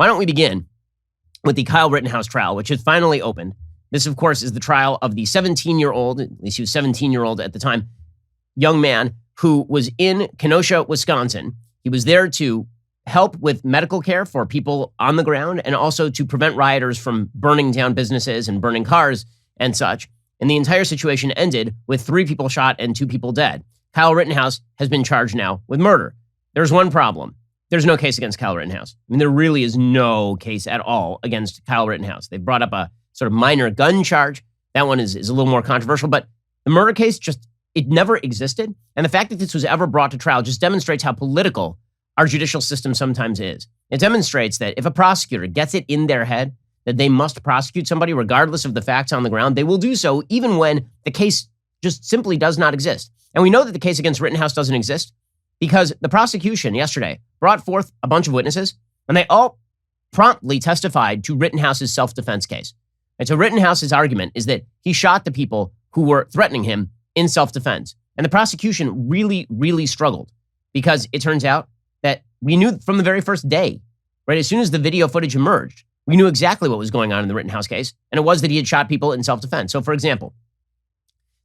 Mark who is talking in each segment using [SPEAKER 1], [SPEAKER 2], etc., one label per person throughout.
[SPEAKER 1] Why don't we begin with the Kyle Rittenhouse trial, which has finally opened. This, of course, is the trial of the 17-year-old, at least he was 17-year-old at the time, young man who was in Kenosha, Wisconsin. He was there to help with medical care for people on the ground and also to prevent rioters from burning down businesses and burning cars and such. And the entire situation ended with 3 people shot and 2 people dead. Kyle Rittenhouse has been charged now with murder. There's one problem. There's no case against Kyle Rittenhouse. I mean, there really is no case at all against Kyle Rittenhouse. They brought up a sort of minor gun charge. That one is a little more controversial, but the murder case it never existed. And the fact that this was ever brought to trial just demonstrates how political our judicial system sometimes is. It demonstrates that if a prosecutor gets it in their head that they must prosecute somebody regardless of the facts on the ground, they will do so even when the case just simply does not exist. And we know that the case against Rittenhouse doesn't exist because the prosecution yesterday brought forth a bunch of witnesses, and they all promptly testified to Rittenhouse's self-defense case. And so Rittenhouse's argument is that he shot the people who were threatening him in self-defense. And the prosecution really, really struggled because it turns out that we knew from the very first day, right? As soon as the video footage emerged, we knew exactly what was going on in the Rittenhouse case, and it was that he had shot people in self-defense. So, for example,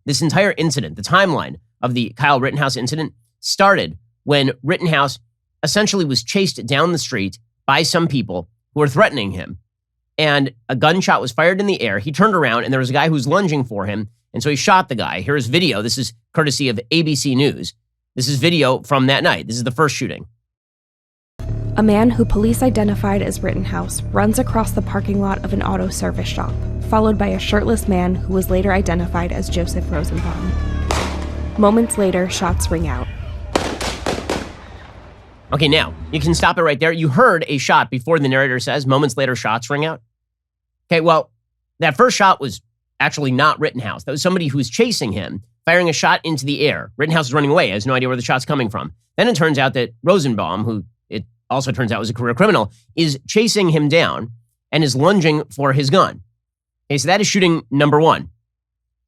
[SPEAKER 1] this entire incident, the timeline of the Kyle Rittenhouse incident, started when Rittenhouse essentially was chased down the street by some people who were threatening him. And a gunshot was fired in the air. He turned around, and there was a guy who was lunging for him, and so he shot the guy. Here's video. This is courtesy of ABC News. This is video from that night. This is the first shooting.
[SPEAKER 2] A man who police identified as Rittenhouse runs across the parking lot of an auto service shop, followed by a shirtless man who was later identified as Joseph Rosenbaum. Moments later, shots ring out.
[SPEAKER 1] Okay, now, you can stop it right there. You heard a shot before the narrator says, moments later, shots ring out. Okay, well, that first shot was actually not Rittenhouse. That was somebody who was chasing him, firing a shot into the air. Rittenhouse is running away, has no idea where the shot's coming from. Then it turns out that Rosenbaum, who it also turns out was a career criminal, is chasing him down and is lunging for his gun. Okay, so that is shooting number 1.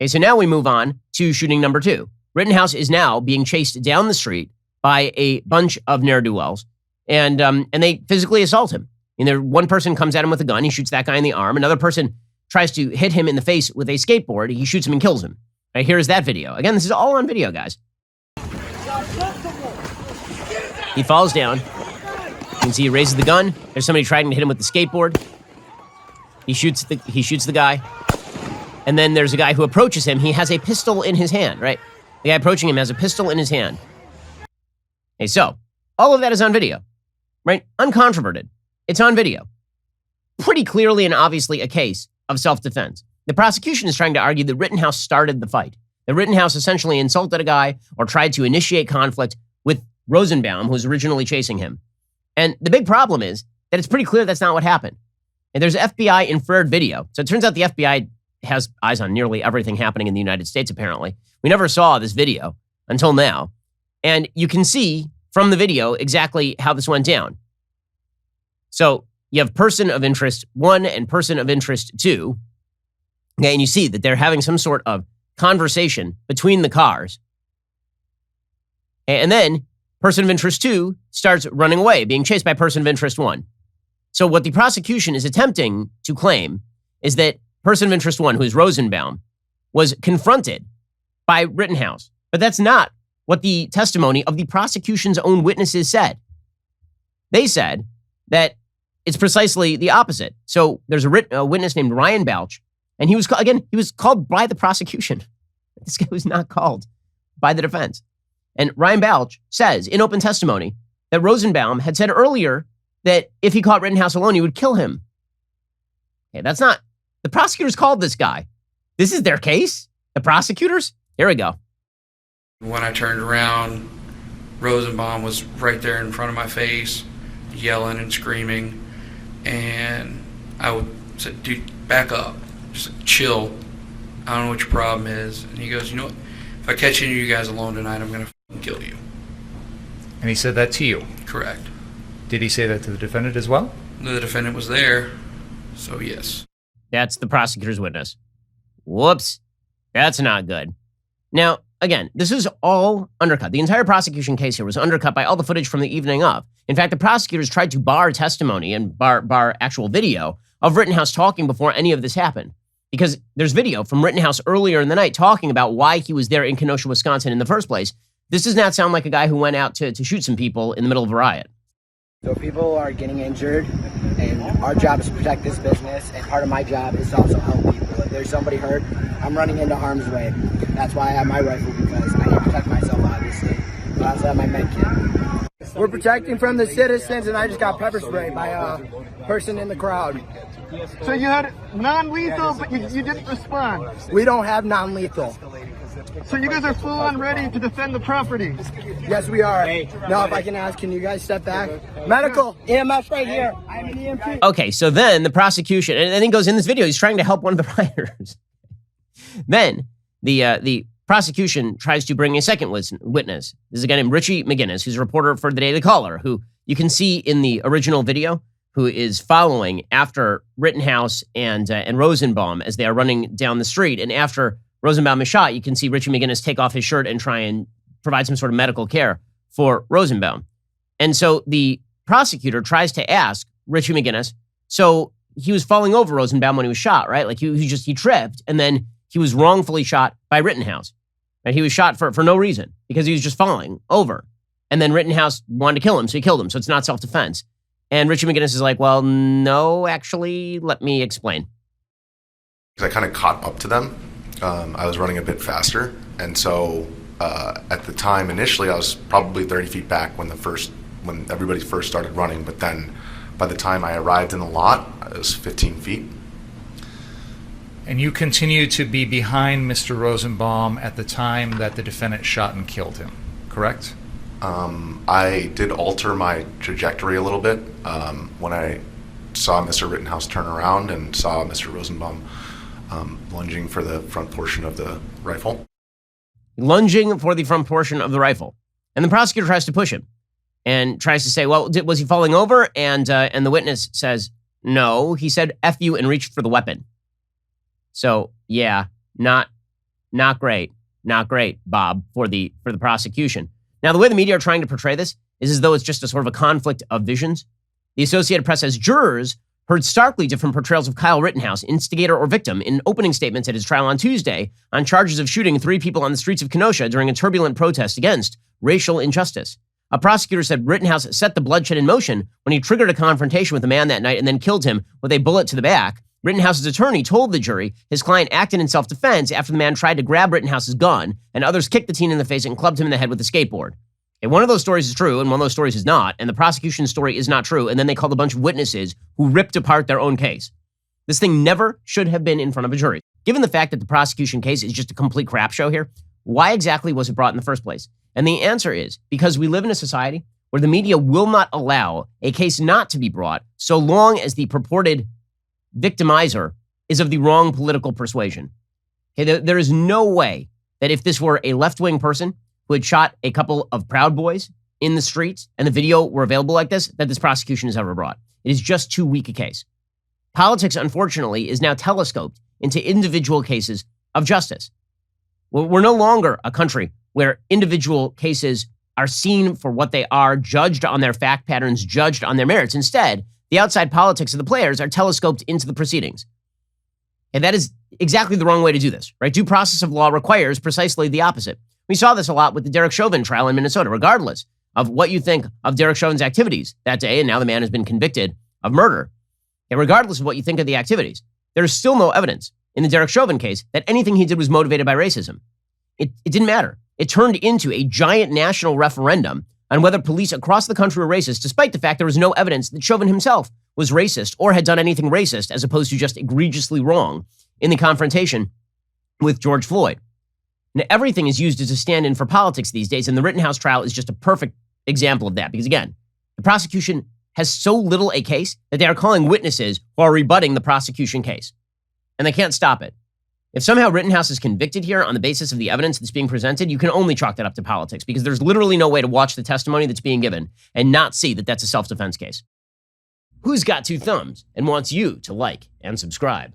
[SPEAKER 1] Okay, so now we move on to shooting number 2. Rittenhouse is now being chased down the street by a bunch of ne'er-do-wells, and they physically assault him. One person comes at him with a gun. He shoots that guy in the arm. Another person tries to hit him in the face with a skateboard. He shoots him and kills him. Right, here's that video. Again, this is all on video, guys. He falls down. You can see he raises the gun. There's somebody trying to hit him with the skateboard. He shoots the guy. And then there's a guy who approaches him. He has a pistol in his hand, right? The guy approaching him has a pistol in his hand. Okay, so all of that is on video, right? Uncontroverted. It's on video. Pretty clearly and obviously a case of self-defense. The prosecution is trying to argue that Rittenhouse started the fight, that Rittenhouse essentially insulted a guy or tried to initiate conflict with Rosenbaum, who was originally chasing him. And the big problem is that it's pretty clear that's not what happened. And there's FBI infrared video. So it turns out the FBI has eyes on nearly everything happening in the United States, apparently. We never saw this video until now. And you can see from the video exactly how this went down. So you have person of interest 1 and person of interest 2. Okay, and you see that they're having some sort of conversation between the cars. And then person of interest 2 starts running away, being chased by person of interest 1. So what the prosecution is attempting to claim is that person of interest 1, who is Rosenbaum, was confronted by Rittenhouse. But that's not what the testimony of the prosecution's own witnesses said. They said that it's precisely the opposite. So there's a witness named Ryan Balch, and he was called by the prosecution. This guy was not called by the defense. And Ryan Balch says in open testimony that Rosenbaum had said earlier that if he caught Rittenhouse alone, he would kill him. Okay, that's not, the prosecutors called this guy. This is their case? The prosecutors? Here we go.
[SPEAKER 3] When I turned around, Rosenbaum was right there in front of my face, yelling and screaming. And I said, dude, back up. Just chill. I don't know what your problem is. And he goes, you know what? If I catch any of you guys alone tonight, I'm going to kill you.
[SPEAKER 4] And he said that to you?
[SPEAKER 3] Correct.
[SPEAKER 4] Did he say that to the defendant as well?
[SPEAKER 3] The defendant was there, so yes.
[SPEAKER 1] That's the prosecutor's witness. Whoops. That's not good. Now, again, this is all undercut. The entire prosecution case here was undercut by all the footage from the evening of. In fact, the prosecutors tried to bar testimony and bar actual video of Rittenhouse talking before any of this happened. Because there's video from Rittenhouse earlier in the night talking about why he was there in Kenosha, Wisconsin in the first place. This does not sound like a guy who went out to shoot some people in the middle of a riot.
[SPEAKER 5] So people are getting injured, and our job is to protect this business, and part of my job is to also help people. If there's somebody hurt, I'm running into harm's way. That's why I have my rifle, because I need to protect myself, obviously. But I also have my med kit. We're protecting from the citizens, and I just got pepper sprayed by a person in the crowd.
[SPEAKER 6] So you had non-lethal, but you didn't respond.
[SPEAKER 5] We don't have non-lethal.
[SPEAKER 6] So you guys are full on ready to defend the property.
[SPEAKER 5] Yes, we are. Now, if I can ask, can you guys step back? Medical, EMS right here. I'm an EMT.
[SPEAKER 1] Okay, so then the prosecution, and then he goes in this video, he's trying to help one of the rioters. Then the prosecution tries to bring a second witness. This is a guy named Richie McGinnis, who's a reporter for the Daily Caller, who you can see in the original video, who is following after Rittenhouse and Rosenbaum as they are running down the street. And after Rosenbaum is shot, you can see Richie McGinnis take off his shirt and try and provide some sort of medical care for Rosenbaum. And so the prosecutor tries to ask Richie McGinnis, so he was falling over Rosenbaum when he was shot, right? Like he tripped, and then he was wrongfully shot by Rittenhouse. Right? He was shot for no reason, because he was just falling over. And then Rittenhouse wanted to kill him, so he killed him. So it's not self-defense. And Richie McGinnis is like, well, no, actually, let me explain.
[SPEAKER 7] I kind of caught up to them. I was running a bit faster, and so at the time initially I was probably 30 feet back when everybody first started running, but then by the time I arrived in the lot, I was 15 feet.
[SPEAKER 4] And you continued to be behind Mr. Rosenbaum at the time that the defendant shot and killed him, correct?
[SPEAKER 7] I did alter my trajectory a little bit when I saw Mr. Rittenhouse turn around and saw Mr. Rosenbaum lunging for the front portion of the rifle.
[SPEAKER 1] Lunging for the front portion of the rifle. And the prosecutor tries to push him and tries to say, well, was he falling over? And the witness says, no. He said, F you, and reached for the weapon. So, yeah, not great. Not great, Bob, for the prosecution. Now, the way the media are trying to portray this is as though it's just a sort of a conflict of visions. The Associated Press says jurors heard starkly different portrayals of Kyle Rittenhouse, instigator or victim, in opening statements at his trial on Tuesday on charges of shooting 3 people on the streets of Kenosha during a turbulent protest against racial injustice. A prosecutor said Rittenhouse set the bloodshed in motion when he triggered a confrontation with a man that night and then killed him with a bullet to the back. Rittenhouse's attorney told the jury his client acted in self-defense after the man tried to grab Rittenhouse's gun, and others kicked the teen in the face and clubbed him in the head with a skateboard. And one of those stories is true, and one of those stories is not, and the prosecution's story is not true, and then they called a bunch of witnesses who ripped apart their own case. This thing never should have been in front of a jury. Given the fact that the prosecution case is just a complete crap show here, why exactly was it brought in the first place? And the answer is because we live in a society where the media will not allow a case not to be brought so long as the purported victimizer is of the wrong political persuasion. Okay, there is no way that if this were a left-wing person who had shot a couple of Proud Boys in the streets and the video were available like this, that this prosecution is ever brought. It is just too weak a case. Politics, unfortunately, is now telescoped into individual cases of justice. We're no longer a country where individual cases are seen for what they are, judged on their fact patterns, judged on their merits. Instead, the outside politics of the players are telescoped into the proceedings. And that is exactly the wrong way to do this, right? Due process of law requires precisely the opposite. We saw this a lot with the Derek Chauvin trial in Minnesota, regardless of what you think of Derek Chauvin's activities that day, and now the man has been convicted of murder. And regardless of what you think of the activities, there is still no evidence in the Derek Chauvin case that anything he did was motivated by racism. It didn't matter. It turned into a giant national referendum on whether police across the country were racist, despite the fact there was no evidence that Chauvin himself was racist or had done anything racist as opposed to just egregiously wrong in the confrontation with George Floyd. Now, everything is used as a stand-in for politics these days, and the Rittenhouse trial is just a perfect example of that. Because again, the prosecution has so little a case that they are calling witnesses who are rebutting the prosecution case. And they can't stop it. If somehow Rittenhouse is convicted here on the basis of the evidence that's being presented, you can only chalk that up to politics, because there's literally no way to watch the testimony that's being given and not see that that's a self-defense case. Who's got 2 thumbs and wants you to like and subscribe?